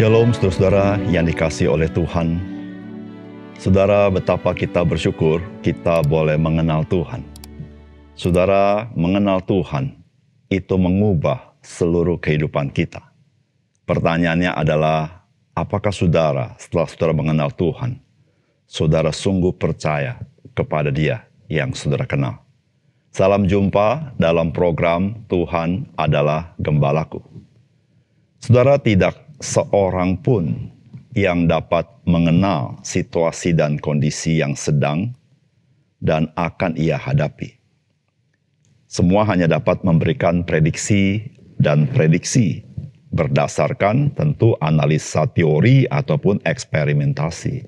Shalom saudara-saudara yang dikasihi oleh Tuhan. Saudara, betapa kita bersyukur kita boleh mengenal Tuhan. Saudara, mengenal Tuhan itu mengubah seluruh kehidupan kita. Pertanyaannya adalah, apakah saudara setelah saudara mengenal Tuhan, saudara sungguh percaya kepada Dia yang saudara kenal? Salam jumpa dalam program Tuhan adalah Gembalaku. Saudara, tidak seorang pun yang dapat mengenal situasi dan kondisi yang sedang dan akan ia hadapi. Semua hanya dapat memberikan prediksi dan prediksi berdasarkan tentu analisa teori ataupun eksperimentasi.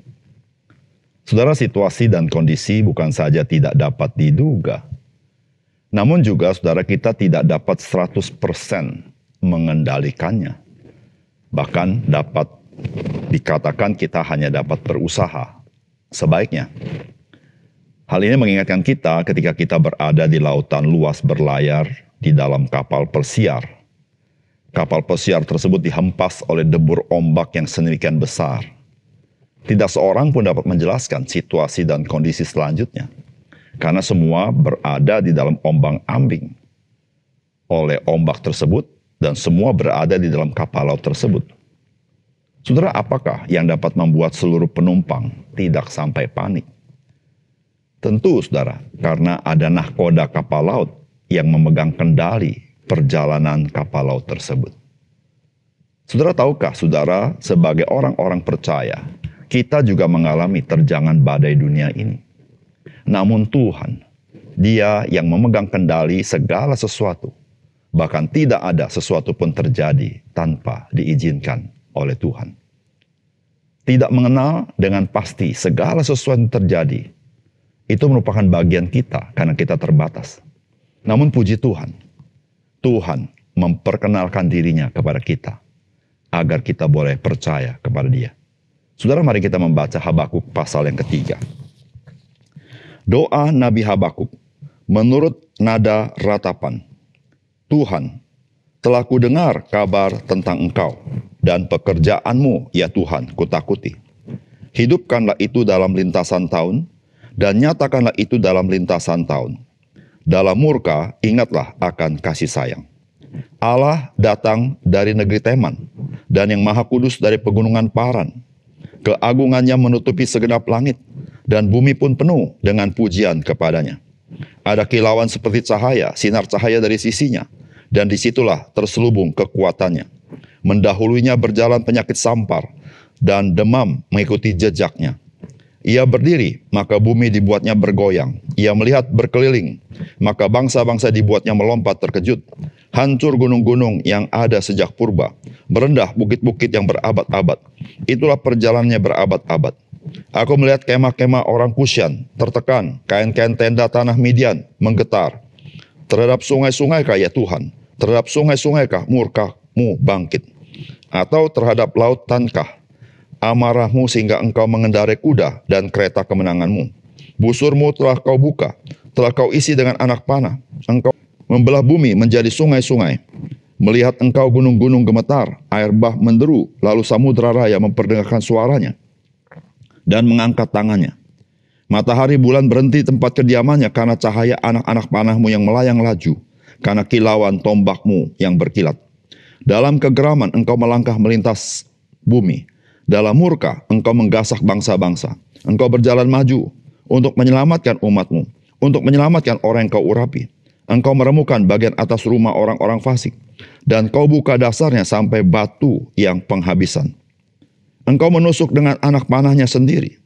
Saudara, situasi dan kondisi bukan saja tidak dapat diduga, namun juga saudara kita tidak dapat 100% mengendalikannya. Bahkan dapat dikatakan kita hanya dapat berusaha sebaiknya. Hal ini mengingatkan kita ketika kita berada di lautan luas berlayar di dalam kapal pesiar. Kapal pesiar tersebut dihempas oleh debur ombak yang sedemikian besar. Tidak seorang pun dapat menjelaskan situasi dan kondisi selanjutnya. Karena semua berada di dalam ombang-ambing oleh ombak tersebut. Dan semua berada di dalam kapal laut tersebut. Saudara, apakah yang dapat membuat seluruh penumpang tidak sampai panik? Tentu, saudara, karena ada nahkoda kapal laut yang memegang kendali perjalanan kapal laut tersebut. Saudara, tahukah saudara, sebagai orang-orang percaya, kita juga mengalami terjangan badai dunia ini. Namun Tuhan, Dia yang memegang kendali segala sesuatu. Bahkan tidak ada sesuatu pun terjadi tanpa diizinkan oleh Tuhan. Tidak mengenal dengan pasti segala sesuatu yang terjadi, itu merupakan bagian kita karena kita terbatas. Namun puji Tuhan, Tuhan memperkenalkan dirinya kepada kita, agar kita boleh percaya kepada Dia. Saudara, mari kita membaca Habakuk pasal yang ketiga. Doa Nabi Habakuk menurut nada ratapan. Tuhan, telah kudengar kabar tentang Engkau dan pekerjaanmu, ya Tuhan, kutakuti. Hidupkanlah itu dalam lintasan tahun, dan nyatakanlah itu dalam lintasan tahun. Dalam murka, ingatlah akan kasih sayang. Allah datang dari negeri Teman, dan yang Maha Kudus dari pegunungan Paran. Keagungannya menutupi segenap langit, dan bumi pun penuh dengan pujian kepadanya. Ada kilauan seperti cahaya, sinar cahaya dari sisinya, dan disitulah terselubung kekuatannya. Mendahulunya berjalan penyakit sampar, dan demam mengikuti jejaknya. Ia berdiri, maka bumi dibuatnya bergoyang. Ia melihat berkeliling, maka bangsa-bangsa dibuatnya melompat terkejut. Hancur gunung-gunung yang ada sejak purba, merendah bukit-bukit yang berabad-abad. Itulah perjalanannya berabad-abad. Aku melihat kemah-kemah orang Kusyan tertekan, kain-kain tenda tanah Midian menggetar. Terhadap sungai-sungaikah ya Tuhan? Terhadap sungai-sungaikah murka-Mu bangkit? Atau terhadap lautankah amarahmu sehingga engkau mengendarai kuda dan kereta kemenanganmu? Busurmu telah kau buka, telah kau isi dengan anak panah. Engkau membelah bumi menjadi sungai-sungai. Melihat engkau gunung-gunung gemetar, air bah menderu, lalu samudra raya memperdengarkan suaranya dan mengangkat tangannya. Matahari bulan berhenti tempat kediamannya karena cahaya anak-anak panahmu yang melayang laju, karena kilauan tombakmu yang berkilat. Dalam kegeraman engkau melangkah melintas bumi. Dalam murka engkau menggasak bangsa-bangsa. Engkau berjalan maju untuk menyelamatkan umatmu, untuk menyelamatkan orang yang kau urapi. Engkau meremukan bagian atas rumah orang-orang fasik, dan kau buka dasarnya sampai batu yang penghabisan. Engkau menusuk dengan anak panahnya sendiri,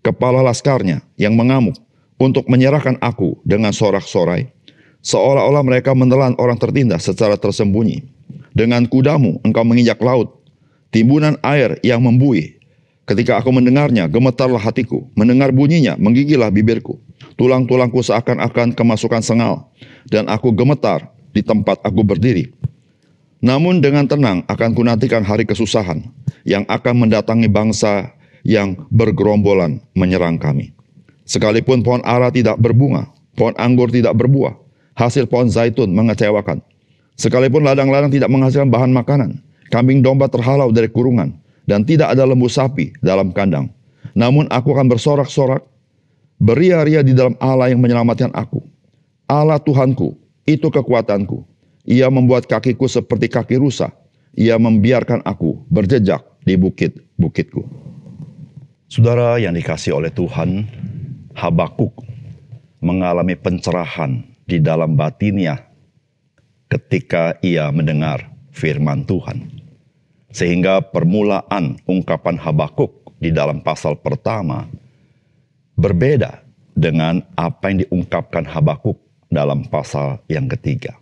kepala laskarnya yang mengamuk, untuk menyerahkan aku dengan sorak-sorai. Seolah-olah mereka menelan orang tertindas secara tersembunyi. Dengan kudamu engkau menginjak laut, timbunan air yang membuih. Ketika aku mendengarnya, gemetarlah hatiku. Mendengar bunyinya, menggigillah bibirku. Tulang-tulangku seakan-akan kemasukan sengal, dan aku gemetar di tempat aku berdiri. Namun dengan tenang akan kunantikan hari kesusahan yang akan mendatangi bangsa yang bergerombolan menyerang kami. Sekalipun pohon ara tidak berbunga, pohon anggur tidak berbuah, hasil pohon zaitun mengecewakan. Sekalipun ladang-ladang tidak menghasilkan bahan makanan, kambing domba terhalau dari kurungan, dan tidak ada lembu sapi dalam kandang. Namun aku akan bersorak-sorak, beria-ria di dalam Allah yang menyelamatkan aku. Allah Tuhanku, itu kekuatanku. Ia membuat kakiku seperti kaki rusa. Ia membiarkan aku berjejak di bukit-bukitku. Saudara yang dikasihi oleh Tuhan, Habakuk mengalami pencerahan di dalam batinnya ketika ia mendengar firman Tuhan. Sehingga permulaan ungkapan Habakuk di dalam pasal pertama berbeda dengan apa yang diungkapkan Habakuk dalam pasal yang ketiga.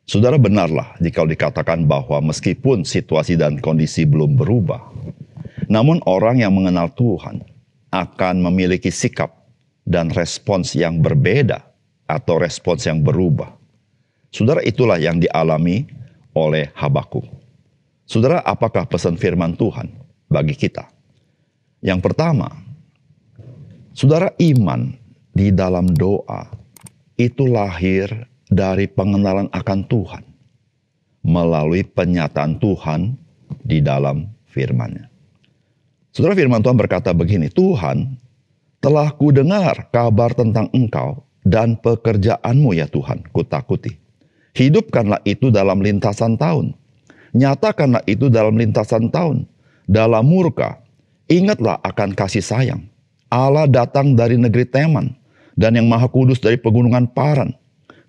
Saudara, benarlah jika dikatakan bahwa meskipun situasi dan kondisi belum berubah, namun orang yang mengenal Tuhan akan memiliki sikap dan respons yang berbeda atau respons yang berubah. Saudara, itulah yang dialami oleh Habakuk. Saudara, apakah pesan firman Tuhan bagi kita? Yang pertama, saudara, iman di dalam doa itu lahir dari pengenalan akan Tuhan melalui penyataan Tuhan di dalam firman-Nya. Saudara, firman Tuhan berkata begini, Tuhan, telah kudengar kabar tentang Engkau dan pekerjaanmu ya Tuhan, kutakuti. Hidupkanlah itu dalam lintasan tahun. Nyatakanlah itu dalam lintasan tahun. Dalam murka, ingatlah akan kasih sayang. Allah datang dari negeri Teman, dan yang Maha Kudus dari pegunungan Paran.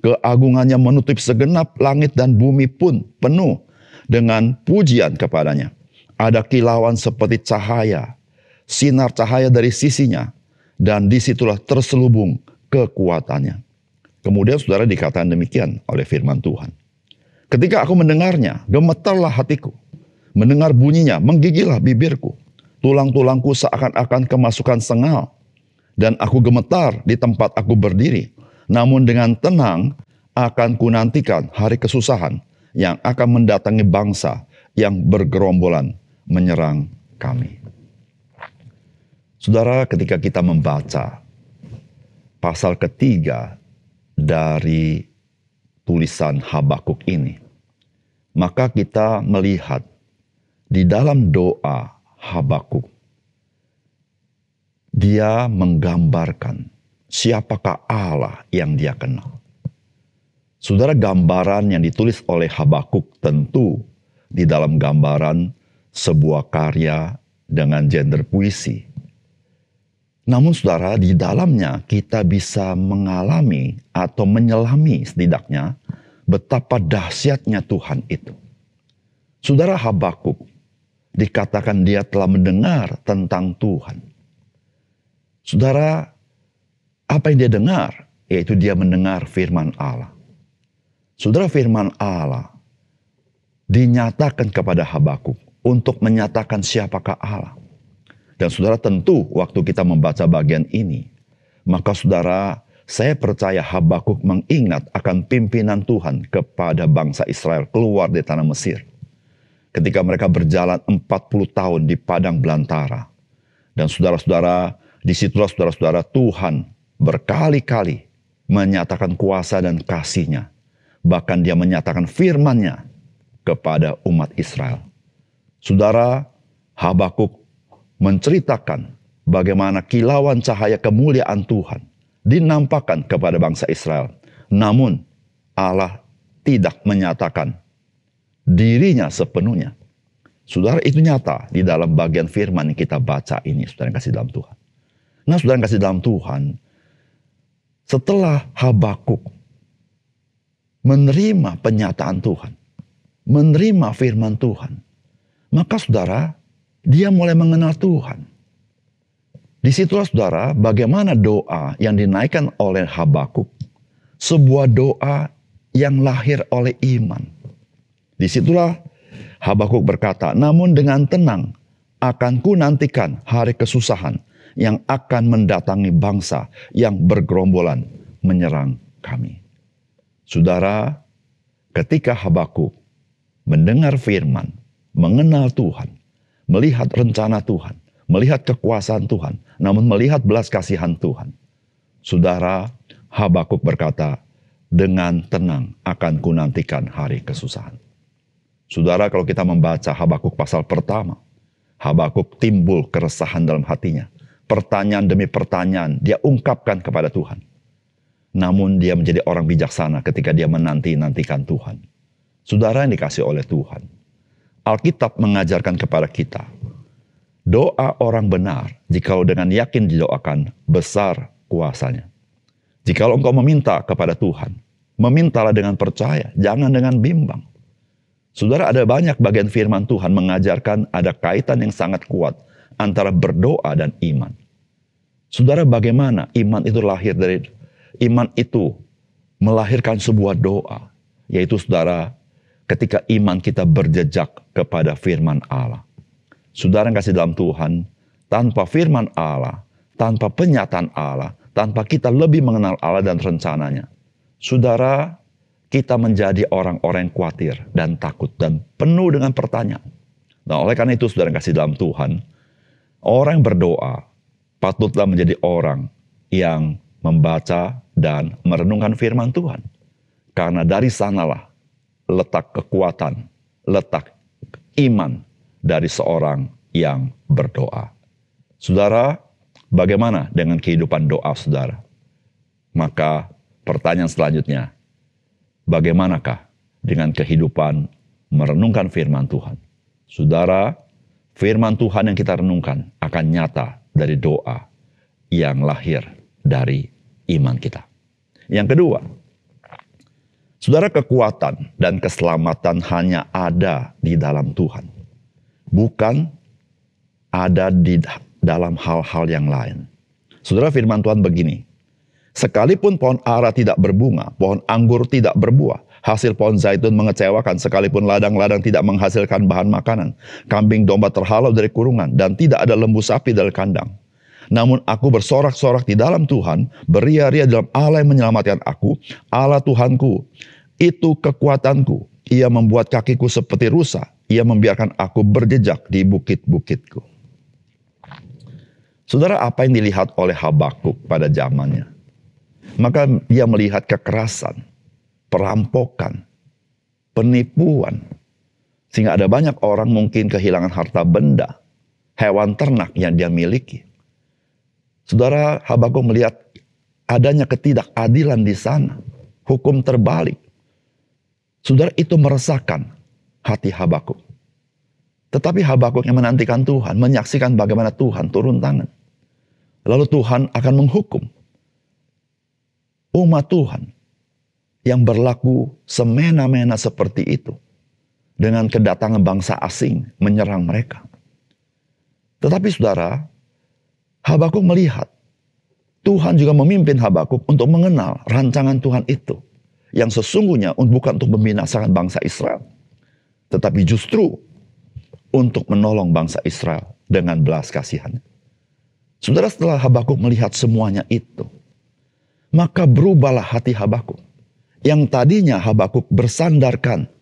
Keagungannya menutup segenap langit dan bumi pun penuh dengan pujian kepadanya. Ada kilauan seperti cahaya, sinar cahaya dari sisinya, dan disitulah terselubung kekuatannya. Kemudian saudara dikatakan demikian oleh firman Tuhan. Ketika aku mendengarnya, gemetarlah hatiku. Mendengar bunyinya, menggigilah bibirku. Tulang-tulangku seakan-akan kemasukan sengal. Dan aku gemetar di tempat aku berdiri. Namun dengan tenang akan kunantikan hari kesusahan yang akan mendatangi bangsa yang bergerombolan menyerang kami. Saudara, ketika kita membaca pasal ketiga dari tulisan Habakuk ini, maka kita melihat di dalam doa Habakuk, dia menggambarkan siapakah Allah yang dia kenal. Saudara, gambaran yang ditulis oleh Habakuk tentu di dalam gambaran sebuah karya dengan genre puisi. Namun saudara, di dalamnya kita bisa mengalami atau menyelami setidaknya betapa dahsyatnya Tuhan itu. Saudara, Habakuk dikatakan dia telah mendengar tentang Tuhan. Saudara, apa yang dia dengar? Yaitu dia mendengar firman Allah. Saudara, firman Allah dinyatakan kepada Habakuk untuk menyatakan siapakah Allah. Dan saudara, tentu waktu kita membaca bagian ini, maka saudara, saya percaya Habakuk mengingat akan pimpinan Tuhan kepada bangsa Israel keluar dari tanah Mesir. Ketika mereka berjalan 40 tahun di padang belantara. Dan saudara-saudara, disitulah saudara-saudara Tuhan berkali-kali menyatakan kuasa dan kasih-Nya. Bahkan dia menyatakan firman-Nya kepada umat Israel. Saudara, Habakuk menceritakan bagaimana kilauan cahaya kemuliaan Tuhan dinampakkan kepada bangsa Israel. Namun Allah tidak menyatakan dirinya sepenuhnya. Saudara, itu nyata di dalam bagian firman yang kita baca ini, saudara yang kasih dalam Tuhan. Nah, saudara yang kasih dalam Tuhan, setelah Habakuk menerima penyataan Tuhan, menerima firman Tuhan, maka saudara, dia mulai mengenal Tuhan. Disitulah saudara, bagaimana doa yang dinaikkan oleh Habakuk, sebuah doa yang lahir oleh iman. Disitulah Habakuk berkata, namun dengan tenang akan ku nantikan hari kesusahan yang akan mendatangi bangsa yang bergerombolan menyerang kami. Saudara, ketika Habakuk mendengar firman, mengenal Tuhan, melihat rencana Tuhan, melihat kekuasaan Tuhan, namun melihat belas kasihan Tuhan, saudara, Habakuk berkata, dengan tenang akan ku nantikan hari kesusahan. Saudara, kalau kita membaca Habakuk pasal pertama, Habakuk timbul keresahan dalam hatinya. Pertanyaan demi pertanyaan dia ungkapkan kepada Tuhan. Namun dia menjadi orang bijaksana ketika dia menanti-nantikan Tuhan. Saudara yang dikasih oleh Tuhan, Alkitab mengajarkan kepada kita, doa orang benar, jikalau dengan yakin didoakan, besar kuasanya. Jikalau engkau meminta kepada Tuhan, memintalah dengan percaya, jangan dengan bimbang. Saudara, ada banyak bagian firman Tuhan mengajarkan ada kaitan yang sangat kuat antara berdoa dan iman. Saudara, bagaimana iman itu lahir dari iman itu melahirkan sebuah doa, yaitu saudara, ketika iman kita berjejak kepada firman Allah. Saudara yang kasih dalam Tuhan, tanpa firman Allah, tanpa penyataan Allah, tanpa kita lebih mengenal Allah dan rencananya, saudara, kita menjadi orang-orang yang khawatir dan takut dan penuh dengan pertanyaan. Nah, oleh karena itu, saudara yang kasih dalam Tuhan, orang yang berdoa patutlah menjadi orang yang membaca dan merenungkan firman Tuhan. Karena dari sanalah letak kekuatan, letak iman dari seorang yang berdoa. Saudara, bagaimana dengan kehidupan doa saudara? Maka pertanyaan selanjutnya, bagaimanakah dengan kehidupan merenungkan firman Tuhan? Saudara, firman Tuhan yang kita renungkan akan nyata dari doa yang lahir dari iman kita. Yang kedua, saudara, kekuatan dan keselamatan hanya ada di dalam Tuhan. Bukan ada di dalam hal-hal yang lain. Saudara, firman Tuhan begini, sekalipun pohon ara tidak berbunga, pohon anggur tidak berbuah, hasil pohon zaitun mengecewakan, sekalipun ladang-ladang tidak menghasilkan bahan makanan, kambing domba terhalau dari kurungan, dan tidak ada lembu sapi dari kandang. Namun aku bersorak-sorak di dalam Tuhan, beria-ria dalam Allah yang menyelamatkan aku, Allah Tuhanku, itu kekuatanku. Ia membuat kakiku seperti rusa, ia membiarkan aku berjejak di bukit-bukitku. Saudara, apa yang dilihat oleh Habakuk pada zamannya? Maka dia melihat kekerasan, perampokan, penipuan. Sehingga ada banyak orang mungkin kehilangan harta benda, hewan ternak yang dia miliki. Saudara, Habakuk melihat adanya ketidakadilan di sana. Hukum terbalik. Saudara, itu meresahkan hati Habakuk. Tetapi Habakuk yang menantikan Tuhan, menyaksikan bagaimana Tuhan turun tangan. Lalu Tuhan akan menghukum umat Tuhan yang berlaku semena-mena seperti itu. Dengan kedatangan bangsa asing menyerang mereka. Tetapi saudara, Habakuk melihat Tuhan juga memimpin Habakuk untuk mengenal rancangan Tuhan itu. Yang sesungguhnya bukan untuk membinasakan bangsa Israel. Tetapi justru untuk menolong bangsa Israel dengan belas kasihan. Saudara, setelah Habakuk melihat semuanya itu, maka berubahlah hati Habakuk. Yang tadinya Habakuk bersandarkan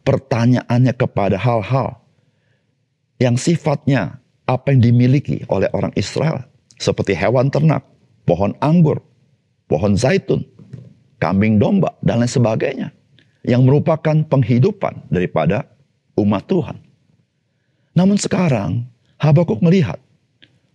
pertanyaannya kepada hal-hal yang sifatnya apa yang dimiliki oleh orang Israel. Seperti hewan ternak, pohon anggur, pohon zaitun, kambing domba, dan lain sebagainya. Yang merupakan penghidupan daripada umat Tuhan. Namun sekarang Habakuk melihat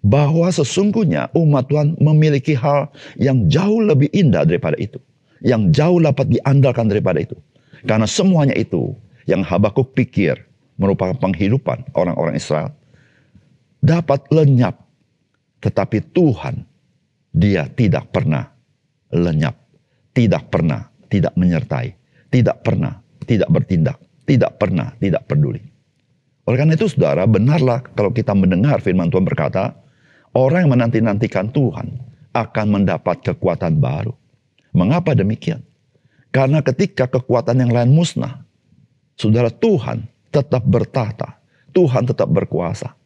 bahwa sesungguhnya umat Tuhan memiliki hal yang jauh lebih indah daripada itu. Yang jauh dapat diandalkan daripada itu. Karena semuanya itu yang Habakuk pikir merupakan penghidupan orang-orang Israel dapat lenyap. Tetapi Tuhan, dia tidak pernah lenyap. Tidak pernah tidak menyertai. Tidak pernah tidak bertindak. Tidak pernah tidak peduli. Oleh karena itu saudara, benarlah kalau kita mendengar firman Tuhan berkata, orang yang menanti-nantikan Tuhan akan mendapat kekuatan baru. Mengapa demikian? Karena ketika kekuatan yang lain musnah, saudara, Tuhan tetap bertahta. Tuhan tetap berkuasa.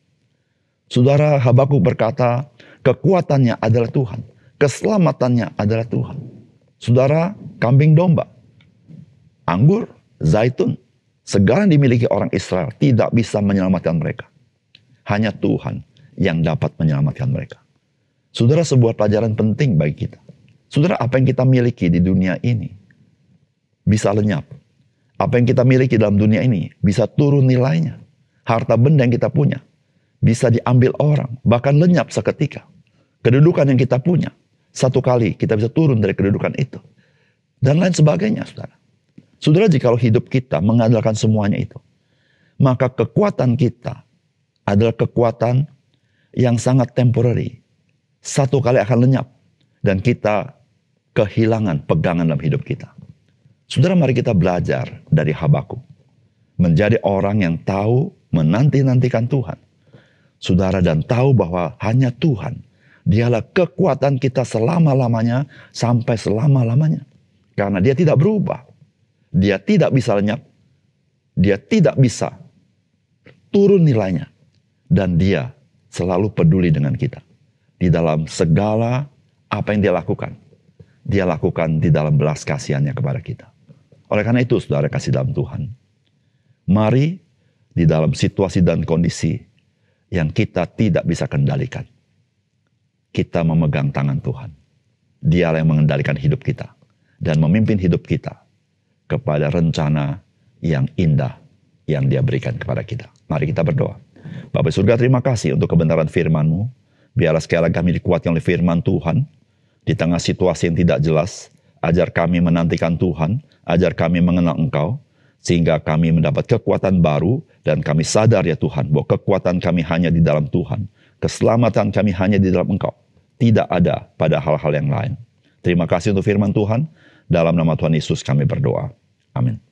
Saudara, Habakuk berkata, kekuatannya adalah Tuhan. Keselamatannya adalah Tuhan. Saudara, kambing domba, anggur, zaitun, segala yang dimiliki orang Israel tidak bisa menyelamatkan mereka. Hanya Tuhan yang dapat menyelamatkan mereka. Saudara, sebuah pelajaran penting bagi kita. Saudara, apa yang kita miliki di dunia ini bisa lenyap. Apa yang kita miliki dalam dunia ini bisa turun nilainya. Harta benda yang kita punya bisa diambil orang, bahkan lenyap seketika. Kedudukan yang kita punya, satu kali kita bisa turun dari kedudukan itu. Dan lain sebagainya, saudara. Saudara, jika hidup kita mengandalkan semuanya itu, maka kekuatan kita adalah kekuatan yang sangat temporary. Satu kali akan lenyap. Dan kita kehilangan pegangan dalam hidup kita. Saudara, mari kita belajar dari Habakuk. Menjadi orang yang tahu menanti-nantikan Tuhan. Saudara, dan tahu bahwa hanya Tuhan. Dialah kekuatan kita selama-lamanya sampai selama-lamanya. Karena dia tidak berubah. Dia tidak bisa lenyap. Dia tidak bisa turun nilainya. Dan dia selalu peduli dengan kita. Di dalam segala apa yang dia lakukan. Dia lakukan di dalam belas kasihannya kepada kita. Oleh karena itu, saudara kasih dalam Tuhan. Mari di dalam situasi dan kondisi yang kita tidak bisa kendalikan. Kita memegang tangan Tuhan. Dialah yang mengendalikan hidup kita. Dan memimpin hidup kita kepada rencana yang indah yang dia berikan kepada kita. Mari kita berdoa. Bapa surga, terima kasih untuk kebenaran firman-Mu. Biarlah sekali lagi kami dikuatkan oleh firman Tuhan. Di tengah situasi yang tidak jelas, ajar kami menantikan Tuhan, ajar kami mengenal Engkau, sehingga kami mendapat kekuatan baru, dan kami sadar ya Tuhan, bahwa kekuatan kami hanya di dalam Tuhan. Keselamatan kami hanya di dalam Engkau. Tidak ada pada hal-hal yang lain. Terima kasih untuk firman Tuhan. Dalam nama Tuhan Yesus kami berdoa. Amin.